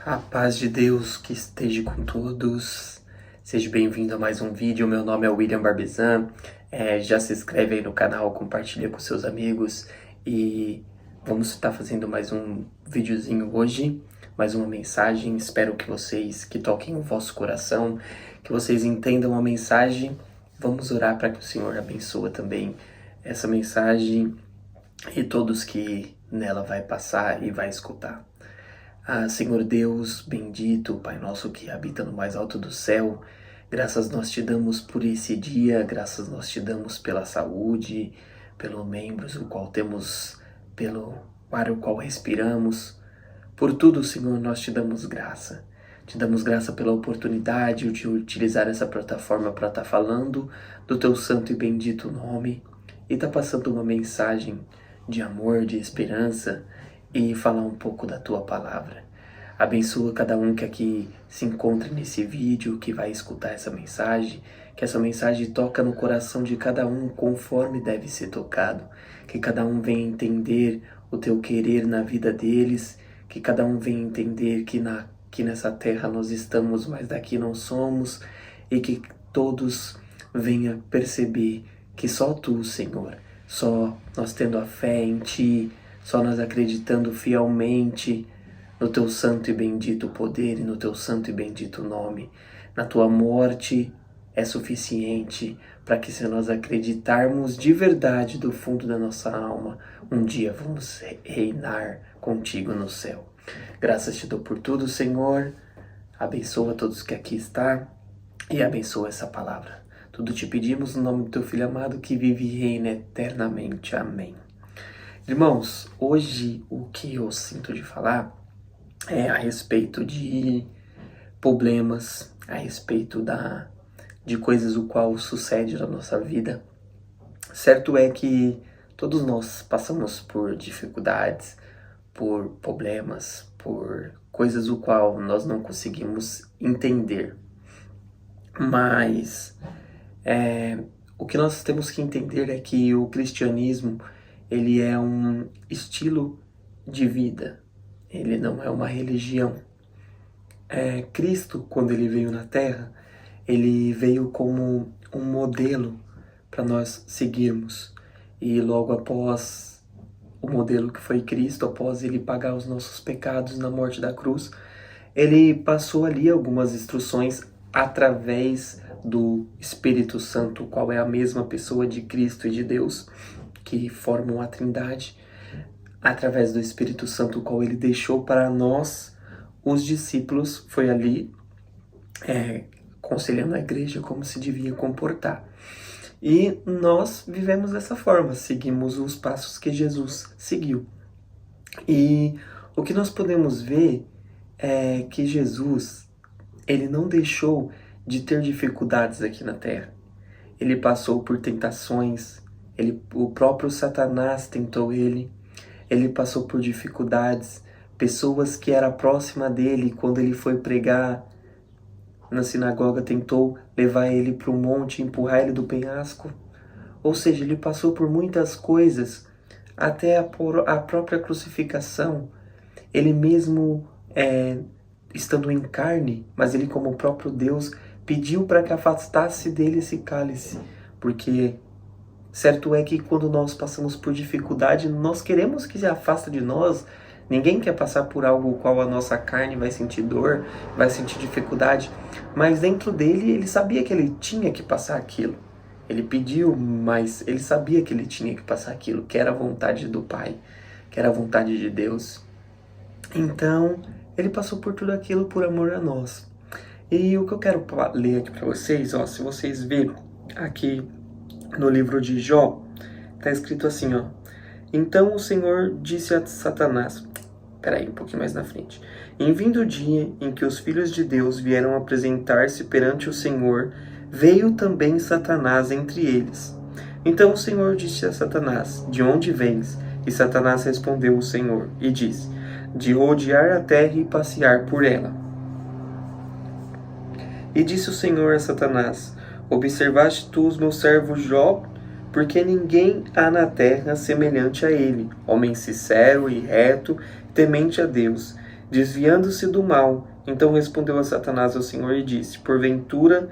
A paz de Deus que esteja com todos. Seja bem-vindo a mais um vídeo. Meu nome é William Barbizan. Já se inscreve aí no canal, compartilha com seus amigos e vamos estar fazendo mais um videozinho hoje, mais uma mensagem. Espero que vocês que toquem o vosso coração, que vocês entendam a mensagem. Vamos orar para que o Senhor abençoe também essa mensagem e todos que nela vai passar e vai escutar. Senhor Deus, bendito, Pai nosso que habita no mais alto do céu, graças nós te damos por esse dia, graças nós te damos pela saúde, pelos membros o qual temos, pelo ar o qual respiramos. Por tudo, Senhor, nós te damos graça. Te damos graça pela oportunidade de utilizar essa plataforma para estar falando do teu santo e bendito nome e estar passando uma mensagem de amor, de esperança, e falar um pouco da tua palavra. Abençoa cada um que aqui se encontra nesse vídeo, que vai escutar essa mensagem, que essa mensagem toca no coração de cada um conforme deve ser tocado, que cada um venha entender o teu querer na vida deles, que cada um venha entender que nessa terra nós estamos, mas daqui não somos, e que todos venham perceber que só tu, Senhor, só nós tendo a fé em ti, só nós acreditando fielmente no teu santo e bendito poder e no teu santo e bendito nome, na tua morte é suficiente para que, se nós acreditarmos de verdade do fundo da nossa alma, um dia vamos reinar contigo no céu. Graças te dou por tudo, Senhor. Abençoa todos que aqui estão e abençoa essa palavra. Tudo te pedimos no nome do teu Filho amado que vive e reina eternamente. Amém. Irmãos, hoje o que eu sinto de falar é a respeito de problemas, a respeito de coisas o qual sucede na nossa vida. Certo é que todos nós passamos por dificuldades, por problemas, por coisas o qual nós não conseguimos entender. Mas o que nós temos que entender é que o cristianismo, ele é um estilo de vida, ele não é uma religião. Cristo, quando ele veio na Terra, ele veio como um modelo para nós seguirmos. E logo após o modelo que foi Cristo, após ele pagar os nossos pecados na morte da cruz, ele passou ali algumas instruções através do Espírito Santo, qual é a mesma pessoa de Cristo e de Deus, que formam a Trindade, através do Espírito Santo, o qual ele deixou para nós, os discípulos, foi ali aconselhando a igreja como se devia comportar. E nós vivemos dessa forma, seguimos os passos que Jesus seguiu. E o que nós podemos ver é que Jesus, ele não deixou de ter dificuldades aqui na Terra. Ele passou por tentações, o próprio Satanás tentou ele passou por dificuldades, pessoas que eram próximas dele, quando ele foi pregar na sinagoga, tentou levar ele para o monte, empurrar ele do penhasco. Ou seja, ele passou por muitas coisas, até a própria crucificação. Ele mesmo, estando em carne, mas ele como o próprio Deus, pediu para que afastasse dele esse cálice, porque certo é que quando nós passamos por dificuldade, nós queremos que se afaste de nós. Ninguém quer passar por algo qual a nossa carne vai sentir dor, vai sentir dificuldade. Mas dentro dele, ele sabia que ele tinha que passar aquilo. Ele pediu, mas ele sabia que ele tinha que passar aquilo, que era a vontade do Pai, que era a vontade de Deus. Então, ele passou por tudo aquilo por amor a nós. E o que eu quero ler aqui para vocês, se vocês verem aqui no livro de Jó, está escrito assim, Então o Senhor disse a Satanás, um pouquinho mais na frente, em vindo o dia em que os filhos de Deus vieram apresentar-se perante o Senhor, veio também Satanás entre eles. Então o Senhor disse a Satanás, de onde vens? E Satanás respondeu ao Senhor, e disse, de rodear a terra e passear por ela. E disse o Senhor a Satanás, observaste tu os meus servos Jó, porque ninguém há na terra semelhante a ele, homem sincero e reto, temente a Deus. desviando-se do mal. Então respondeu a Satanás ao Senhor e disse: Porventura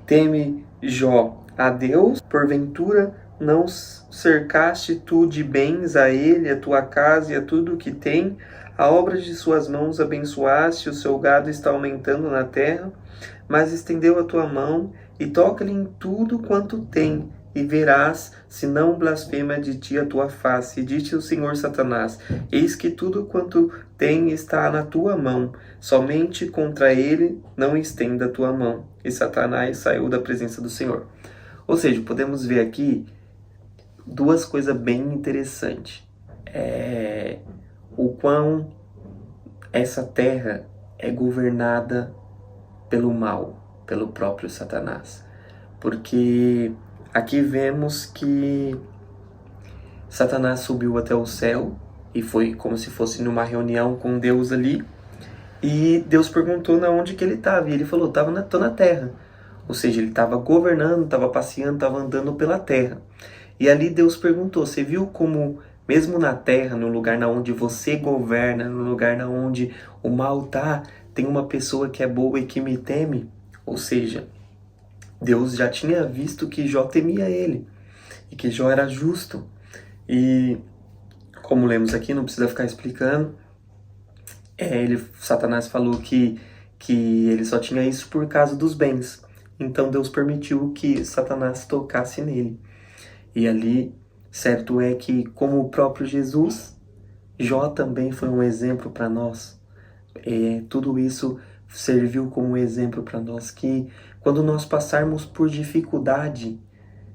teme Jó a Deus? Porventura não cercaste tu de bens a ele, a tua casa e a tudo o que tem? A obra de suas mãos abençoaste, o seu gado está aumentando na terra. Mas estendeu a tua mão e toca-lhe em tudo quanto tem, e verás se não blasfema de ti a tua face. E disse o Senhor Satanás: Eis que tudo quanto tem está na tua mão, somente contra ele não estenda a tua mão. E Satanás saiu da presença do Senhor. Ou seja, podemos ver aqui duas coisas bem interessantes. O quão essa terra é governada pelo mal, pelo próprio Satanás. Porque aqui vemos que Satanás subiu até o céu e foi como se fosse numa reunião com Deus ali. E Deus perguntou na onde que ele estava. E ele falou: tô na terra. Ou seja, ele estava governando, estava passeando, estava andando pela terra. E ali Deus perguntou: você viu como, mesmo na terra, no lugar na onde você governa, no lugar na onde o mal está, tem uma pessoa que é boa e que me teme? Ou seja, Deus já tinha visto que Jó temia ele e que Jó era justo. E como lemos aqui, não precisa ficar explicando, Satanás falou que ele só tinha isso por causa dos bens. Então Deus permitiu que Satanás tocasse nele. E ali, certo é que, como o próprio Jesus, Jó também foi um exemplo para nós. Tudo isso serviu como exemplo para nós que, quando nós passarmos por dificuldade,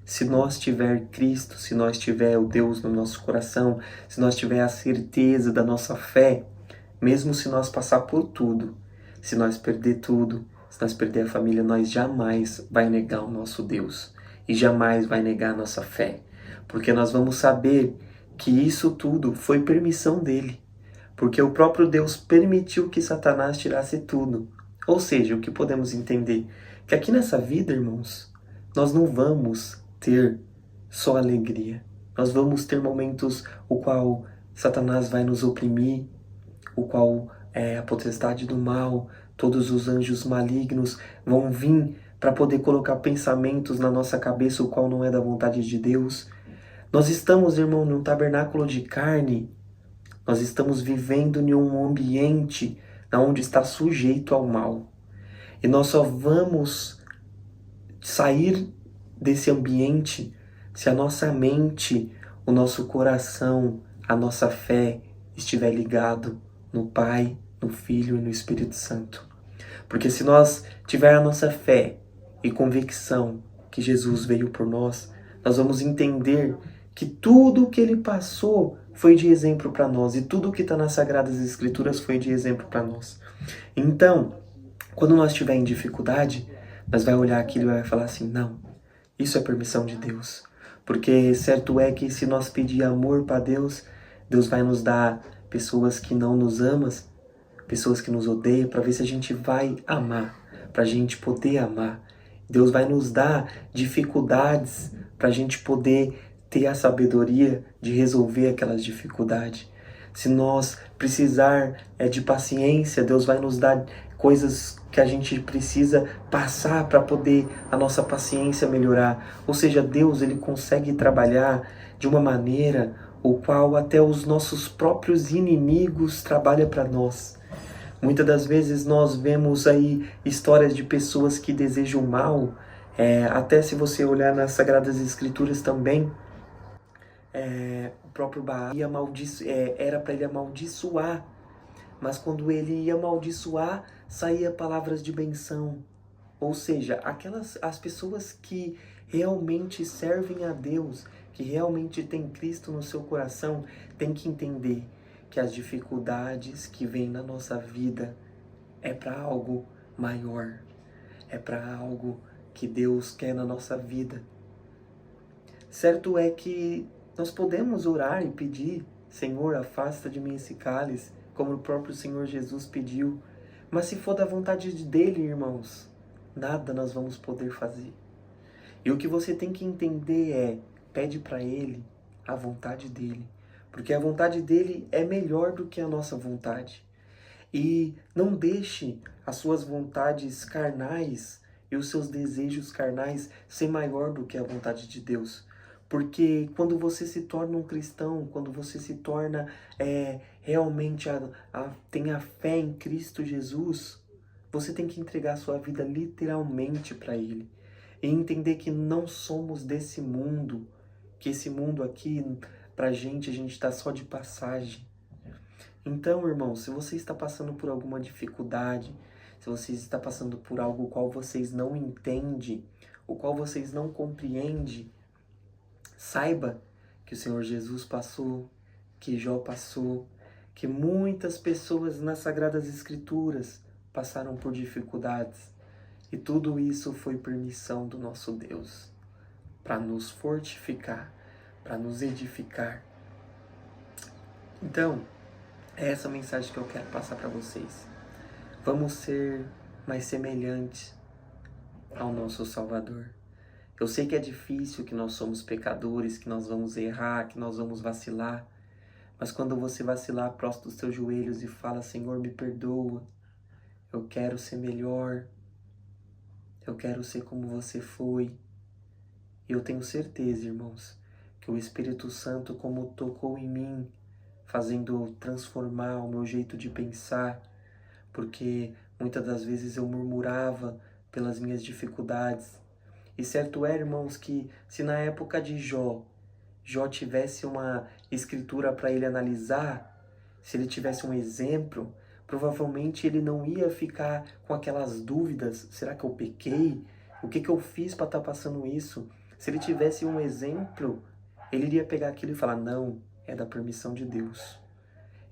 se nós tiver Cristo, se nós tiver o Deus no nosso coração, se nós tiver a certeza da nossa fé, mesmo se nós passar por tudo, se nós perder tudo, se nós perder a família, nós jamais vai negar o nosso Deus e jamais vai negar a nossa fé, porque nós vamos saber que isso tudo foi permissão dele, porque o próprio Deus permitiu que Satanás tirasse tudo. Ou seja, o que podemos entender? Que aqui nessa vida, irmãos, nós não vamos ter só alegria. Nós vamos ter momentos o qual Satanás vai nos oprimir, o qual a potestade do mal, todos os anjos malignos vão vir para poder colocar pensamentos na nossa cabeça, o qual não é da vontade de Deus. Nós estamos, irmão, num tabernáculo de carne. Nós estamos vivendo em um ambiente onde está sujeito ao mal. E nós só vamos sair desse ambiente se a nossa mente, o nosso coração, a nossa fé estiver ligado no Pai, no Filho e no Espírito Santo. Porque se nós tiver a nossa fé e convicção que Jesus veio por nós, nós vamos entender que tudo o que ele passou foi de exemplo para nós, e tudo o que está nas Sagradas Escrituras foi de exemplo para nós. Então, quando nós estivermos em dificuldade, nós vamos olhar aquilo e vai falar assim: não, isso é permissão de Deus. Porque certo é que se nós pedir amor para Deus, Deus vai nos dar pessoas que não nos amam, pessoas que nos odeiam, para ver se a gente vai amar, para a gente poder amar. Deus vai nos dar dificuldades para a gente poder ter a sabedoria de resolver aquelas dificuldades. Se nós precisar de paciência, Deus vai nos dar coisas que a gente precisa passar para poder a nossa paciência melhorar. Ou seja, Deus, ele consegue trabalhar de uma maneira o qual até os nossos próprios inimigos trabalham para nós. Muitas das vezes nós vemos aí histórias de pessoas que desejam mal, até se você olhar nas Sagradas Escrituras também, o próprio Baal era para ele amaldiçoar, mas quando ele ia amaldiçoar, saía palavras de benção. Ou seja, as pessoas que realmente servem a Deus, que realmente têm Cristo no seu coração, têm que entender que as dificuldades que vêm na nossa vida é para algo maior, é para algo que Deus quer na nossa vida. Certo é que nós podemos orar e pedir: Senhor, afasta de mim esse cálice, como o próprio Senhor Jesus pediu. Mas se for da vontade dele, irmãos, nada nós vamos poder fazer. E o que você tem que entender pede para ele a vontade dele. Porque a vontade dele é melhor do que a nossa vontade. E não deixe as suas vontades carnais e os seus desejos carnais ser maior do que a vontade de Deus. Porque quando você se torna um cristão, quando você se torna realmente tem a fé em Cristo Jesus, você tem que entregar a sua vida literalmente para Ele. E entender que não somos desse mundo, que esse mundo aqui, pra gente, a gente está só de passagem. Então, irmão, se você está passando por alguma dificuldade, se você está passando por algo o qual vocês não entendem, o qual vocês não compreendem, saiba que o Senhor Jesus passou, que Jó passou, que muitas pessoas nas Sagradas Escrituras passaram por dificuldades. E tudo isso foi permissão do nosso Deus, para nos fortificar, para nos edificar. Então, é essa mensagem que eu quero passar para vocês. Vamos ser mais semelhantes ao nosso Salvador. Eu sei que é difícil, que nós somos pecadores, que nós vamos errar, que nós vamos vacilar. Mas quando você vacilar, prostra os teus joelhos e fala: Senhor, me perdoa. Eu quero ser melhor. Eu quero ser como você foi. E eu tenho certeza, irmãos, que o Espírito Santo, como tocou em mim, fazendo transformar o meu jeito de pensar, porque muitas das vezes eu murmurava pelas minhas dificuldades. E certo é, irmãos, que se na época de Jó tivesse uma escritura para ele analisar, se ele tivesse um exemplo, provavelmente ele não ia ficar com aquelas dúvidas: será que eu pequei? O que eu fiz para estar passando isso? Se ele tivesse um exemplo, ele iria pegar aquilo e falar: não, é da permissão de Deus.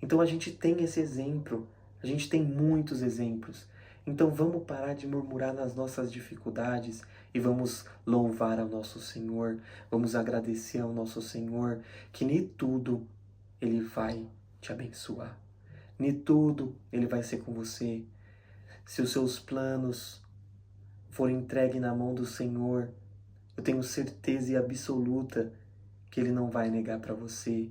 Então a gente tem esse exemplo, a gente tem muitos exemplos. Então vamos parar de murmurar nas nossas dificuldades e vamos louvar ao nosso Senhor, vamos agradecer ao nosso Senhor, que em tudo Ele vai te abençoar. Em tudo Ele vai ser com você. Se os seus planos forem entregues na mão do Senhor, eu tenho certeza e absoluta que Ele não vai negar para você.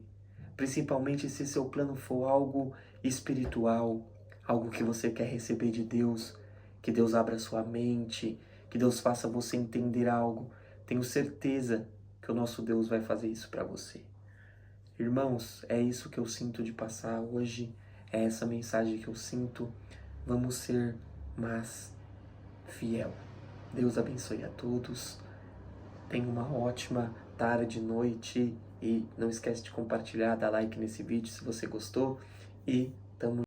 Principalmente se seu plano for algo espiritual, algo que você quer receber de Deus, que Deus abra sua mente, que Deus faça você entender algo. Tenho certeza que o nosso Deus vai fazer isso para você. Irmãos, é isso que eu sinto de passar hoje, é essa mensagem que eu sinto. Vamos ser mais fiel. Deus abençoe a todos. Tenha uma ótima tarde, noite. E não esquece de compartilhar, dar like nesse vídeo se você gostou. E tamo